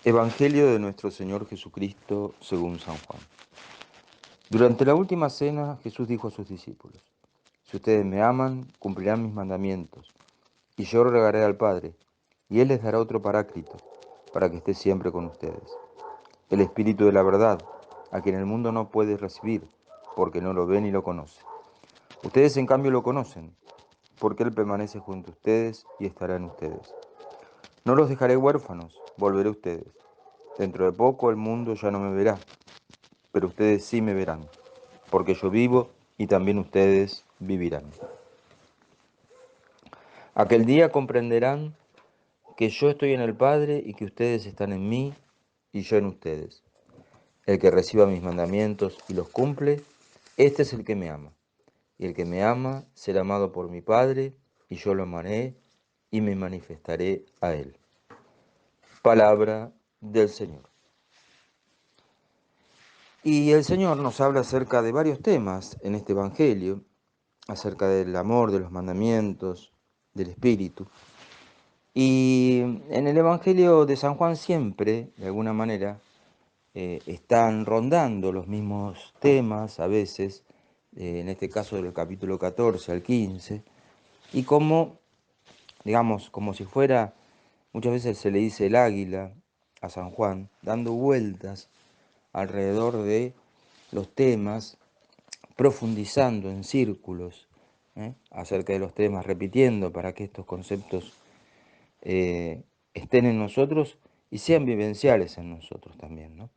Evangelio de nuestro Señor Jesucristo según San Juan. Durante la última cena, Jesús dijo a sus discípulos: Si ustedes me aman, cumplirán mis mandamientos, y yo rogaré al Padre, y Él les dará otro Paráclito, para que esté siempre con ustedes. El Espíritu de la verdad, a quien el mundo no puede recibir, porque no lo ve ni lo conoce. Ustedes en cambio lo conocen, porque Él permanece junto a ustedes y estará en ustedes. No los dejaré huérfanos, volveré a ustedes. Dentro de poco el mundo ya no me verá, pero ustedes sí me verán, porque yo vivo y también ustedes vivirán. Aquel día comprenderán que yo estoy en el Padre y que ustedes están en mí y yo en ustedes. El que reciba mis mandamientos y los cumple, este es el que me ama. Y el que me ama será amado por mi Padre, y yo lo amaré y me manifestaré a él. Palabra del Señor. Y el Señor nos habla acerca de varios temas en este Evangelio, acerca del amor, de los mandamientos, del Espíritu. Y en el Evangelio de San Juan siempre, de alguna manera, están rondando los mismos temas, a veces, en este caso del capítulo 14 al 15, y como, digamos, como si fuera, muchas veces se le dice el águila a San Juan, dando vueltas alrededor de los temas, profundizando en círculos acerca de los temas, repitiendo para que estos conceptos estén en nosotros y sean vivenciales en nosotros también, ¿no?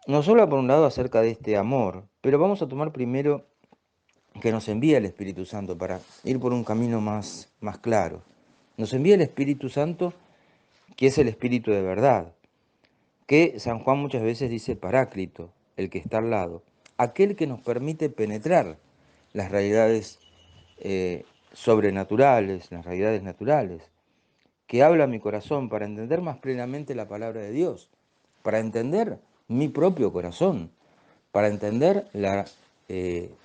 Nos habla por un lado acerca de este amor, pero vamos a tomar primero que nos envía el Espíritu Santo para ir por un camino más claro. Nos envía el Espíritu Santo, que es el Espíritu de verdad, que San Juan muchas veces dice Paráclito, el que está al lado, aquel que nos permite penetrar las realidades sobrenaturales, las realidades naturales, que habla a mi corazón para entender más plenamente la palabra de Dios, para entender mi propio corazón, para entender la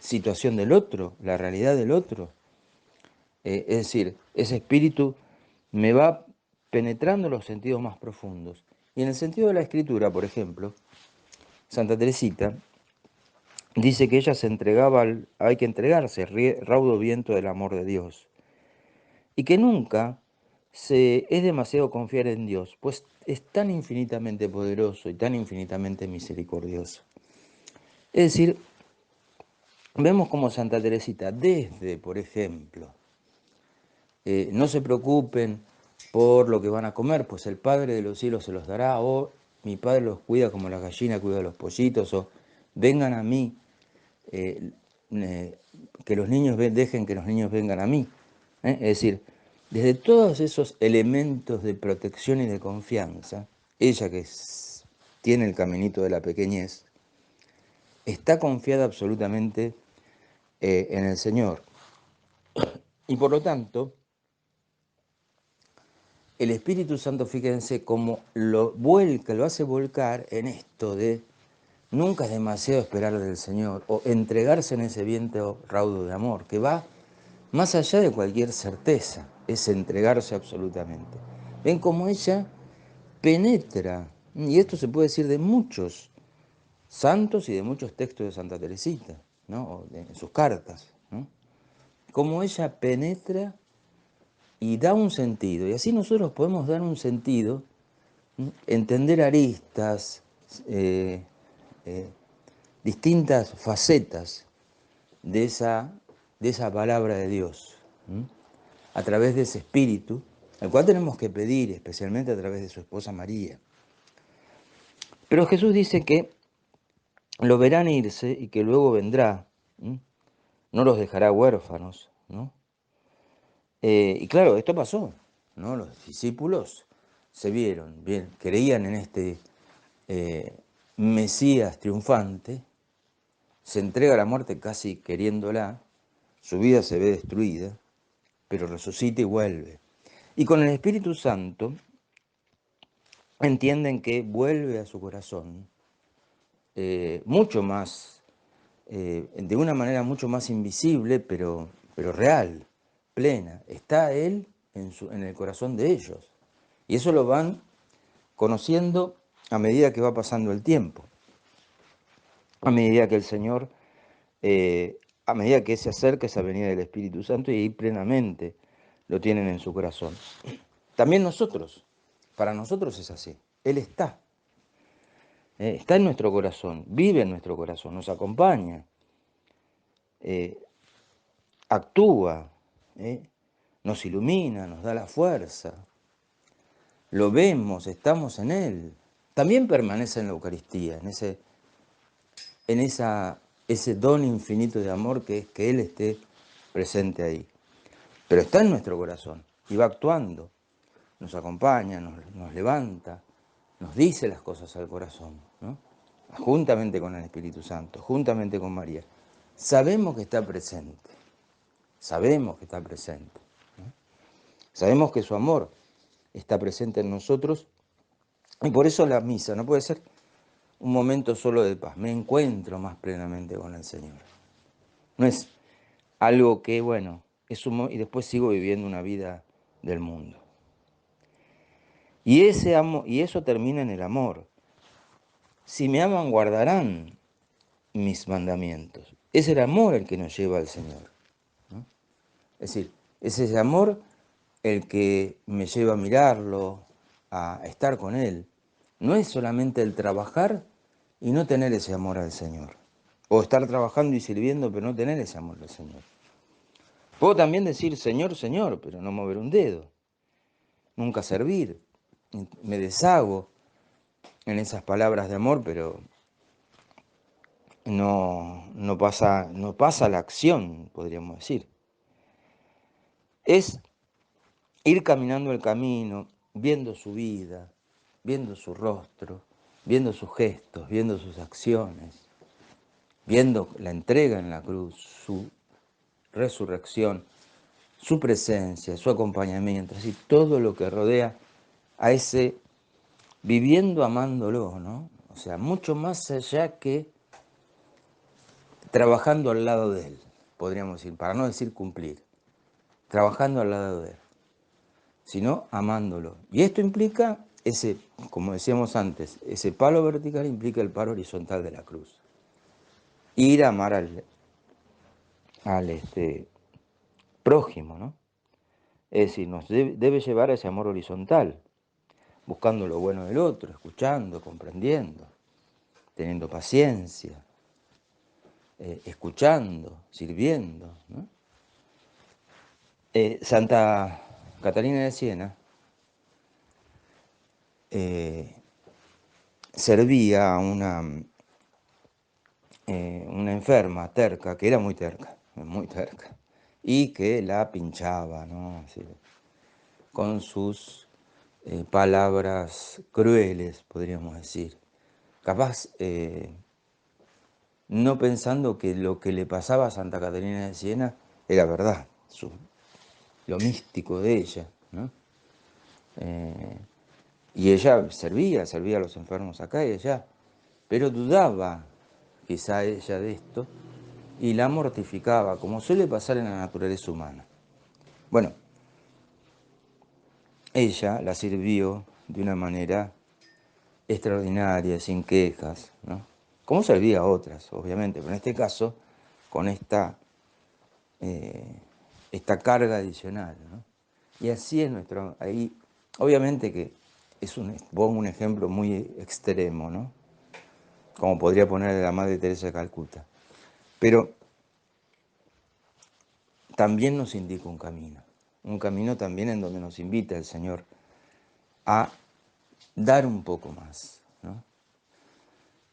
situación del otro, la realidad del otro. Es decir, ese espíritu me va penetrando los sentidos más profundos. Y en el sentido de la escritura, por ejemplo, Santa Teresita dice que ella se entregaba hay que entregarse, raudo viento del amor de Dios. Y que nunca es demasiado confiar en Dios, pues es tan infinitamente poderoso y tan infinitamente misericordioso. Es decir, vemos como Santa Teresita, desde, por ejemplo, no se preocupen por lo que van a comer, pues el Padre de los cielos se los dará, o mi Padre los cuida como la gallina cuida a los pollitos, o vengan a mí, que los niños dejen que los niños vengan a mí. Es decir, desde todos esos elementos de protección y de confianza, ella que tiene el caminito de la pequeñez, está confiada absolutamente en el Señor. Y por lo tanto, el Espíritu Santo, fíjense cómo lo vuelca, lo hace volcar en esto de nunca es demasiado esperar del Señor o entregarse en ese viento raudo de amor, que va más allá de cualquier certeza, es entregarse absolutamente. Ven cómo ella penetra, y esto se puede decir de muchos santos y de muchos textos de Santa Teresita, ¿no? O en sus cartas, ¿no? Cómo ella penetra y da un sentido, y así nosotros podemos dar un sentido, entender aristas, distintas facetas de esa palabra de Dios, a través de ese espíritu, al cual tenemos que pedir, especialmente a través de su esposa María. Pero Jesús dice que lo verán irse y que luego vendrá, no los dejará huérfanos, ¿no? Y claro, esto pasó, ¿no? Los discípulos se vieron, bien, creían en este Mesías triunfante, se entrega a la muerte casi queriéndola, su vida se ve destruida, pero resucita y vuelve. Y con el Espíritu Santo entienden que vuelve a su corazón mucho más, de una manera mucho más invisible, pero real, plena. Está Él en el corazón de ellos. Y eso lo van conociendo a medida que va pasando el tiempo, a medida que el Señor, a medida que se acerca esa venida del Espíritu Santo y ahí plenamente lo tienen en su corazón. También nosotros, para nosotros es así, Él está en nuestro corazón, vive en nuestro corazón, nos acompaña, actúa, nos ilumina, nos da la fuerza, lo vemos, estamos en Él. También permanece en la Eucaristía, ese don infinito de amor que es que Él esté presente ahí. Pero está en nuestro corazón y va actuando, nos acompaña, nos levanta, nos dice las cosas al corazón, ¿no? Juntamente con el Espíritu Santo, juntamente con María. Sabemos que está presente, sabemos que está presente, ¿no? Sabemos que su amor está presente en nosotros y por eso la misa no puede ser un momento solo de paz, me encuentro más plenamente con el Señor. No es algo que, bueno, y después sigo viviendo una vida del mundo. Y eso termina en el amor. Si me aman, guardarán mis mandamientos. Es el amor el que nos lleva al Señor, ¿no? Es decir, es ese amor el que me lleva a mirarlo, a estar con Él. No es solamente el trabajar y no tener ese amor al Señor. O estar trabajando y sirviendo, pero no tener ese amor al Señor. Puedo también decir Señor, Señor, pero no mover un dedo. Nunca servir. Me deshago en esas palabras de amor, pero no pasa la acción, podríamos decir. Es ir caminando el camino, viendo su vida, viendo su rostro, viendo sus gestos, viendo sus acciones, viendo la entrega en la cruz, su resurrección, su presencia, su acompañamiento, así todo lo que rodea a ese viviendo amándolo, ¿no? O sea, mucho más allá que trabajando al lado de Él, podríamos decir, para no decir cumplir, trabajando al lado de Él, sino amándolo. Y esto implica como decíamos antes, ese palo vertical implica el palo horizontal de la cruz. Ir a amar al prójimo, ¿no? Es decir, nos debe llevar a ese amor horizontal, buscando lo bueno del otro, escuchando, comprendiendo, teniendo paciencia, escuchando, sirviendo, ¿no? Santa Catalina de Siena servía a una enferma terca, que era muy terca, y que la pinchaba, ¿no? Así, con sus palabras crueles, podríamos decir. Capaz, no pensando que lo que le pasaba a Santa Catalina de Siena era verdad, lo místico de ella, ¿no? Y ella servía a los enfermos acá y allá, pero dudaba quizá ella de esto y la mortificaba, como suele pasar en la naturaleza humana. Bueno, ella la sirvió de una manera extraordinaria, sin quejas, ¿no? Como servía a otras, obviamente, pero en este caso, con esta carga adicional, ¿no? Y así es ahí, obviamente que pongo un ejemplo muy extremo, ¿no? Como podría poner la Madre Teresa de Calcuta. Pero también nos indica un camino también en donde nos invita el Señor a dar un poco más, ¿no?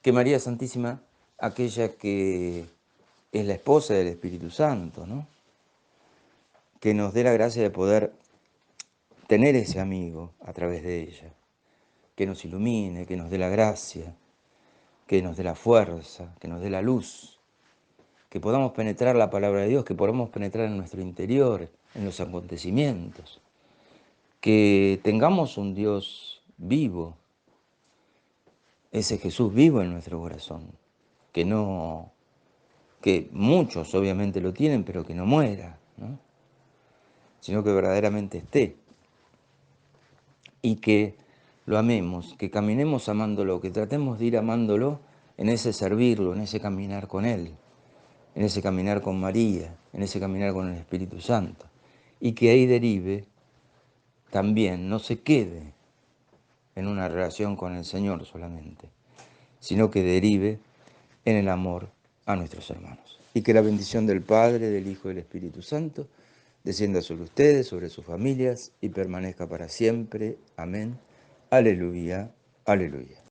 Que María Santísima, aquella que es la esposa del Espíritu Santo, ¿no? Que nos dé la gracia de poder tener ese amigo a través de ella, que nos ilumine, que nos dé la gracia, que nos dé la fuerza, que nos dé la luz, que podamos penetrar la palabra de Dios, que podamos penetrar en nuestro interior, en los acontecimientos, que tengamos un Dios vivo, ese Jesús vivo en nuestro corazón, que muchos obviamente lo tienen, pero que no muera, ¿no? Sino que verdaderamente esté. Y que lo amemos, que caminemos amándolo, que tratemos de ir amándolo en ese servirlo, en ese caminar con Él, en ese caminar con María, en ese caminar con el Espíritu Santo. Y que ahí derive también, no se quede en una relación con el Señor solamente, sino que derive en el amor a nuestros hermanos. Y que la bendición del Padre, del Hijo y del Espíritu Santo descienda sobre ustedes, sobre sus familias y permanezca para siempre. Amén. Aleluya. Aleluya.